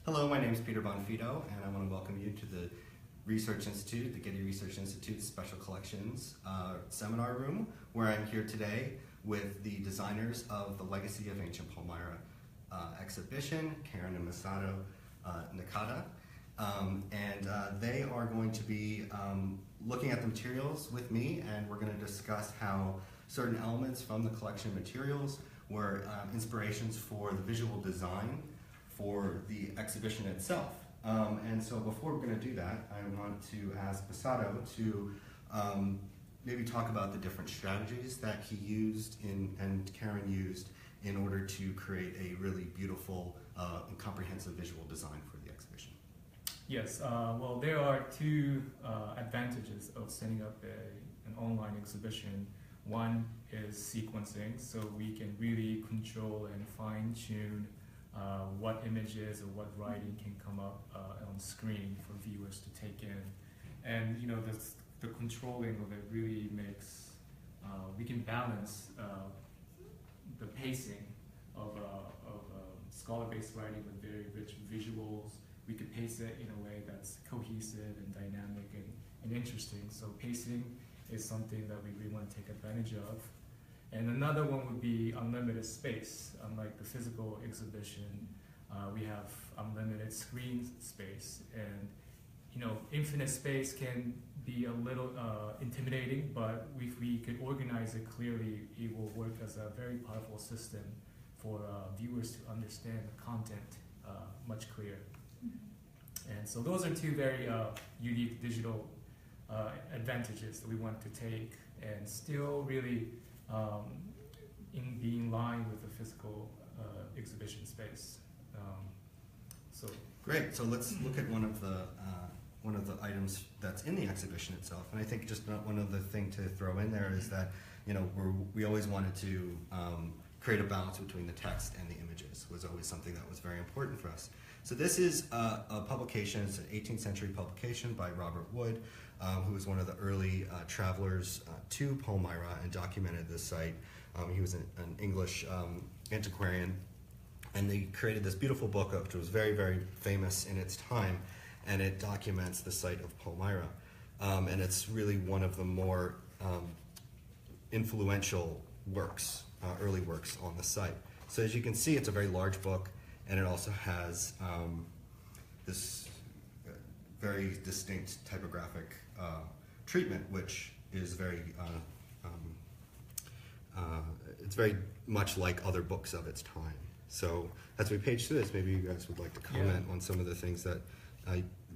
Hello, my name is Peter Bonfitto, and I want to welcome you to the Research Institute, the Getty Research Institute Special Collections seminar room, where I'm here today with the designers of the Legacy of Ancient Palmyra exhibition, Karen and Masato Nakada. They are going to be looking at the materials with me, and we're going to discuss how certain elements from the collection materials were inspirations for the visual design for the exhibition itself. And so before we're going to do that, I want to ask Masato to maybe talk about the different strategies that he used and Karen used in order to create a really beautiful and comprehensive visual design for the exhibition. Yes, well, there are two advantages of setting up an online exhibition. One is sequencing, so we can really control and fine-tune what images or what writing can come up on screen for viewers to take in. And you know, the controlling of it really makes, we can balance the pacing of scholar-based writing with very rich visuals. We could pace it in a way that's cohesive and dynamic and interesting. So pacing is something that we really want to take advantage of. And another one would be unlimited space. Unlike the physical exhibition, we have unlimited screen space. And you know, infinite space can be a little intimidating, but if we could organize it clearly, it will work as a very powerful system for viewers to understand the content much clearer. And so those are two very unique digital advantages that we want to take and still really be in line with the physical exhibition space. So great. So let's look at one of the items that's in the exhibition itself. And I think just one other thing to throw in there is that we always wanted to create a balance between the text and the images. Was always something that was very important for us. So this is a publication. It's an 18th century publication by Robert Wood, who was one of the early travelers to Palmyra and documented this site. He was an English antiquarian, and they created this beautiful book, which was very, very famous in its time, and it documents the site of Palmyra. And it's really one of the more influential works, early works on the site. So as you can see, it's a very large book, and it also has this very distinct typographic treatment, which is it's very much like other books of its time. So as we page through this, maybe you guys would like to comment on some of the things that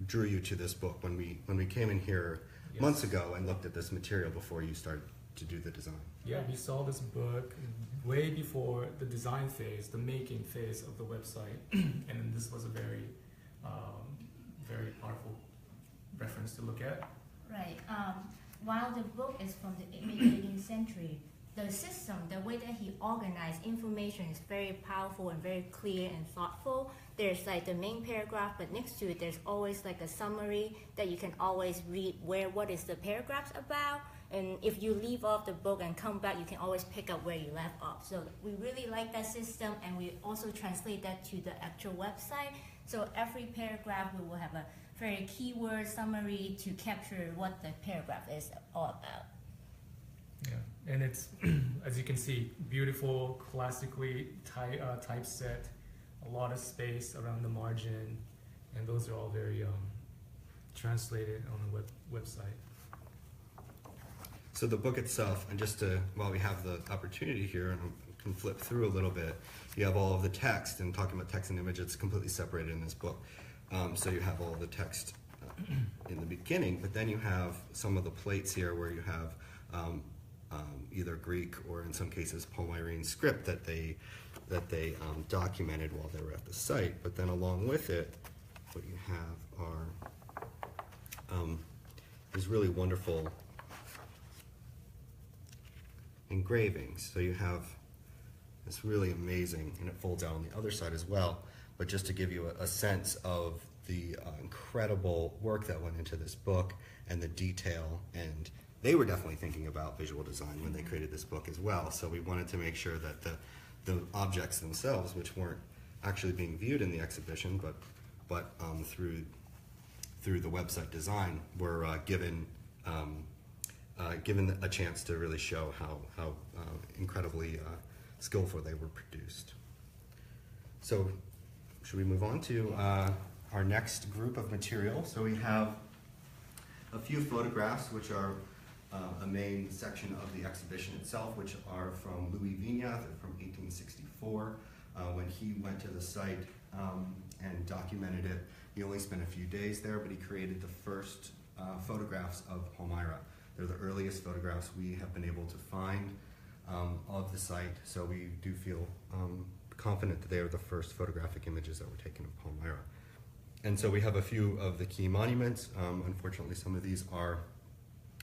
drew you to this book when we came in here months ago and looked at this material before you started to do the design. Yeah, we saw this book way before the design phase, the making phase of the website, and this was a very, very powerful reference to look at. Right. While the book is from the mid-18th century, the system, the way that he organized information is very powerful and very clear and thoughtful. There's like the main paragraph, but next to it, there's always like a summary that you can always read what is the paragraphs about. And if you leave off the book and come back, you can always pick up where you left off. So we really like that system, and we also translate that to the actual website. So every paragraph, we will have a very keyword summary to capture what the paragraph is all about. Yeah, and it's, as you can see, beautiful, classically typeset, a lot of space around the margin, and those are all very translated on the website. So the book itself, and just while we have the opportunity here, and I can flip through a little bit, you have all of the text, and talking about text and image, it's completely separated in this book. So you have all of the text in the beginning, but then you have some of the plates here where you have either Greek or in some cases Palmyrene script that they documented while they were at the site. But then along with it, what you have are these really wonderful engravings. So you have this really amazing, and it folds out on the other side as well, but just to give you a sense of the incredible work that went into this book and the detail, and they were definitely thinking about visual design when they created this book as well. So we wanted to make sure that the objects themselves, which weren't actually being viewed in the exhibition, but but through the website design, we're given a chance to really show how incredibly skillful they were produced. So, should we move on to our next group of material? So we have a few photographs, which are a main section of the exhibition itself, which are from Louis Vigna from 1864. When he went to the site and documented it, he only spent a few days there, but he created the first photographs of Palmyra. They're the earliest photographs we have been able to find of the site, so we do feel confident that they are the first photographic images that were taken of Palmyra. And so we have a few of the key monuments. Unfortunately, some of these are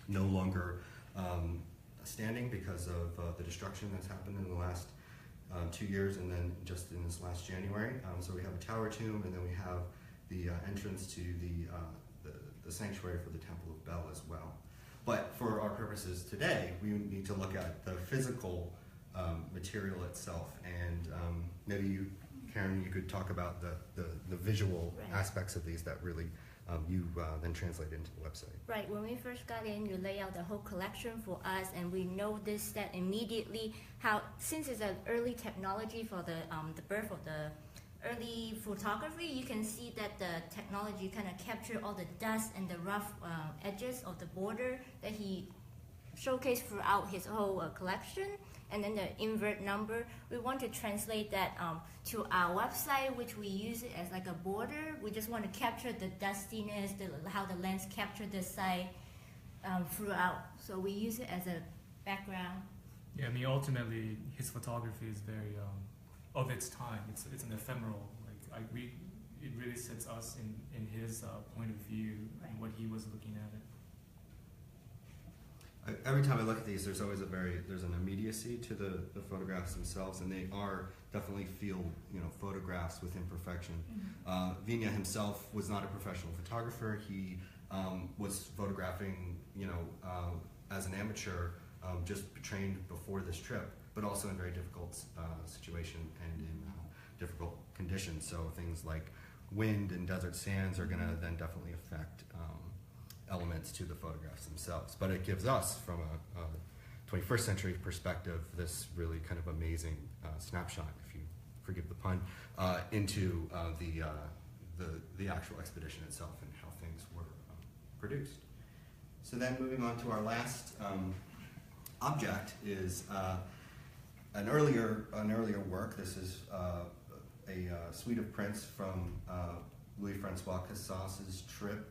no longer standing because of the destruction that's happened in the last 2 years, and then just in this last January. So we have a tower tomb, and then we have the entrance to the sanctuary for the Temple of Bel as well. But for our purposes today, we need to look at the physical material itself, and maybe you, Karen, you could talk about the visual aspects of these that really you then translate into the website. Right. When we first got in, you lay out the whole collection for us, and we noticed that immediately how, since it's an early technology for the birth of the early photography, you can see that the technology kind of captured all the dust and the rough edges of the border that he showcased throughout his whole collection. And then the invert number, we want to translate that to our website, which we use it as like a border. We just want to capture the dustiness, how the lens captured the site throughout. So we use it as a background. Yeah, I mean, ultimately, his photography is very of its time. It's an ephemeral. It really sets us in his point of view and what he was looking at it. Every time I look at these, there's always there's an immediacy to the photographs themselves, and they are definitely feel photographs with imperfection. Mm-hmm. Vigna himself was not a professional photographer. He was photographing as an amateur, just trained before this trip, but also in very difficult situation and in difficult conditions. So things like wind and desert sands are going to then definitely affect elements to the photographs themselves. But it gives us, from a 21st century perspective, this really kind of amazing snapshot, if you forgive the pun, into the actual expedition itself and how things were produced. So then moving on to our last object is an earlier work. This is a suite of prints from Louis-Francois Cassas's trip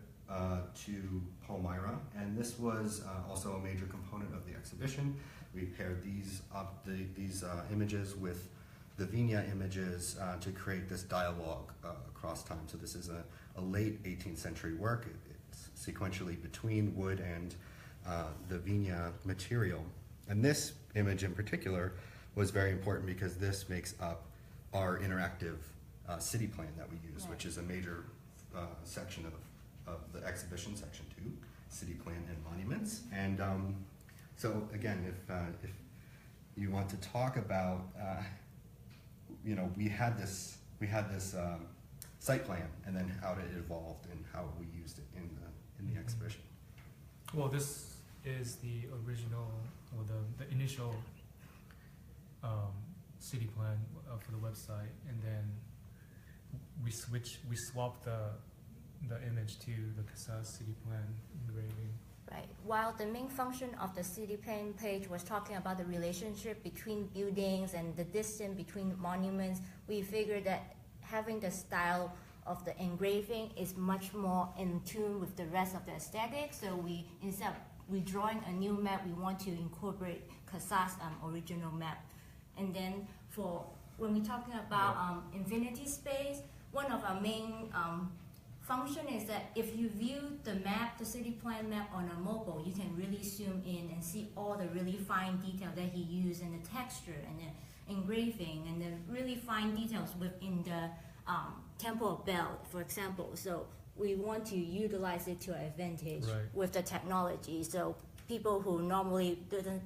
to Palmyra, and this was also a major component of the exhibition. We paired these images with the Vigna images to create this dialogue across time. So this is a late 18th century work. It's sequentially between wood and the Vigna material. And this image in particular was very important because this makes up our interactive city plan that we use, which is a major section of the exhibition, section 2, city plan and monuments. And so again, if you want to talk about, we had this site plan, and then how it evolved and how we used it in the exhibition. Well, this is the original, or the initial city plan for the website, and then we swapped the image to the Cassas city plan engraving. Right. While the main function of the city plan page was talking about the relationship between buildings and the distance between monuments, we figured that having the style of the engraving is much more in tune with the rest of the aesthetic. So we, instead of redrawing a new map, we want to incorporate Cassas' original map. And then when we're talking about infinity space, one of our main function is that if you view the map, the city plan map on a mobile, you can really zoom in and see all the really fine detail that he used, and the texture and the engraving and the really fine details within the Temple of Bel, for example. So we want to utilize it to our advantage with the technology. So people who normally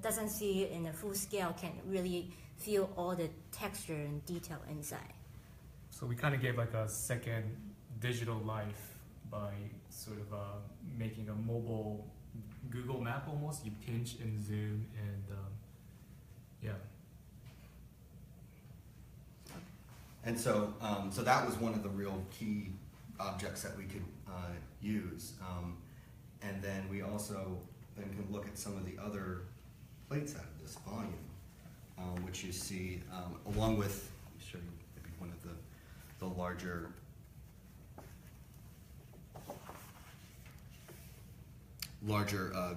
doesn't see it in a full scale can really feel all the texture and detail inside. So we kind of gave like a second digital life by sort of making a mobile Google map almost. You pinch and zoom, and yeah. And so, so that was one of the real key objects that we could use. And then we also then can look at some of the other plates out of this volume, which you see along with, let me show you maybe one of the larger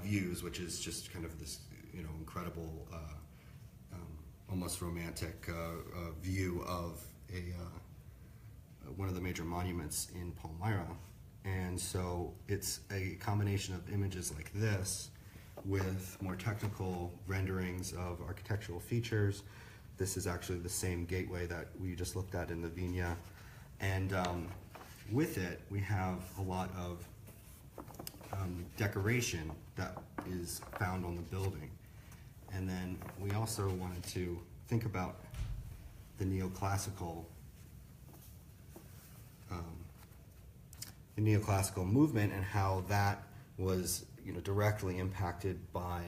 views, which is just kind of this, you know, incredible, almost romantic view of one of the major monuments in Palmyra. And so it's a combination of images like this with more technical renderings of architectural features. This is actually the same gateway that we just looked at in the Vigna. And with it, we have a lot of decoration that is found on the building. And then we also wanted to think about the neoclassical movement and how that was, you know, directly impacted by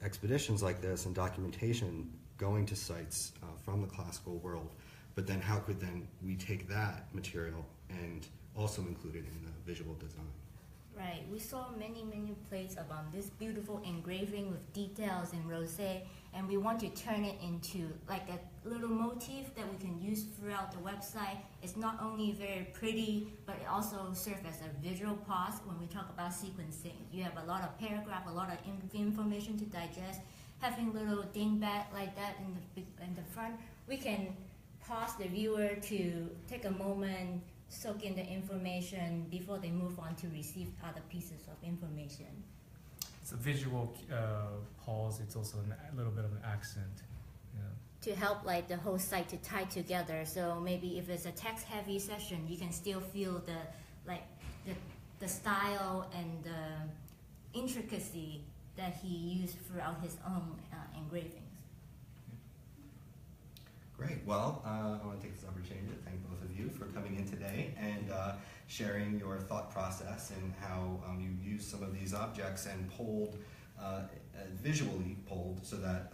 expeditions like this and documentation going to sites from the classical world. But then how could then we take that material and also include it in the visual design? Right, we saw many plates of this beautiful engraving with details in rosé, and we want to turn it into like a little motif that we can use throughout the website. It's not only very pretty, but it also serves as a visual pause when we talk about sequencing. You have a lot of paragraph, a lot of information to digest. Having little dingbat like that in the front, we can pause the viewer to take a moment, soak in the information before they move on to receive other pieces of information. It's a visual pause. It's also a little bit of an accent. Yeah. To help like the whole site to tie together. So maybe if it's a text-heavy session, you can still feel the style and the intricacy that he used throughout his own engravings. Great. Well, I want to take this opportunity to thank both of you for coming in today and sharing your thought process and how you used some of these objects and visually polled so that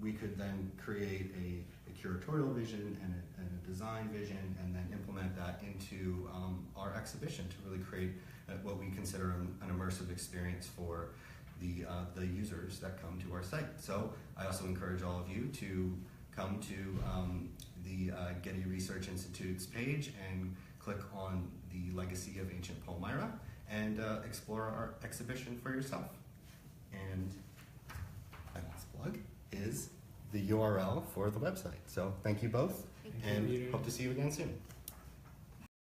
we could then create a curatorial vision and a design vision and then implement that into our exhibition to really create what we consider an immersive experience for the users that come to our site. So I also encourage all of you to come to the Getty Research Institute's page and click on the Legacy of Ancient Palmyra and explore our exhibition for yourself. And my last plug is the URL for the website. So thank you both, and hope to see you again soon.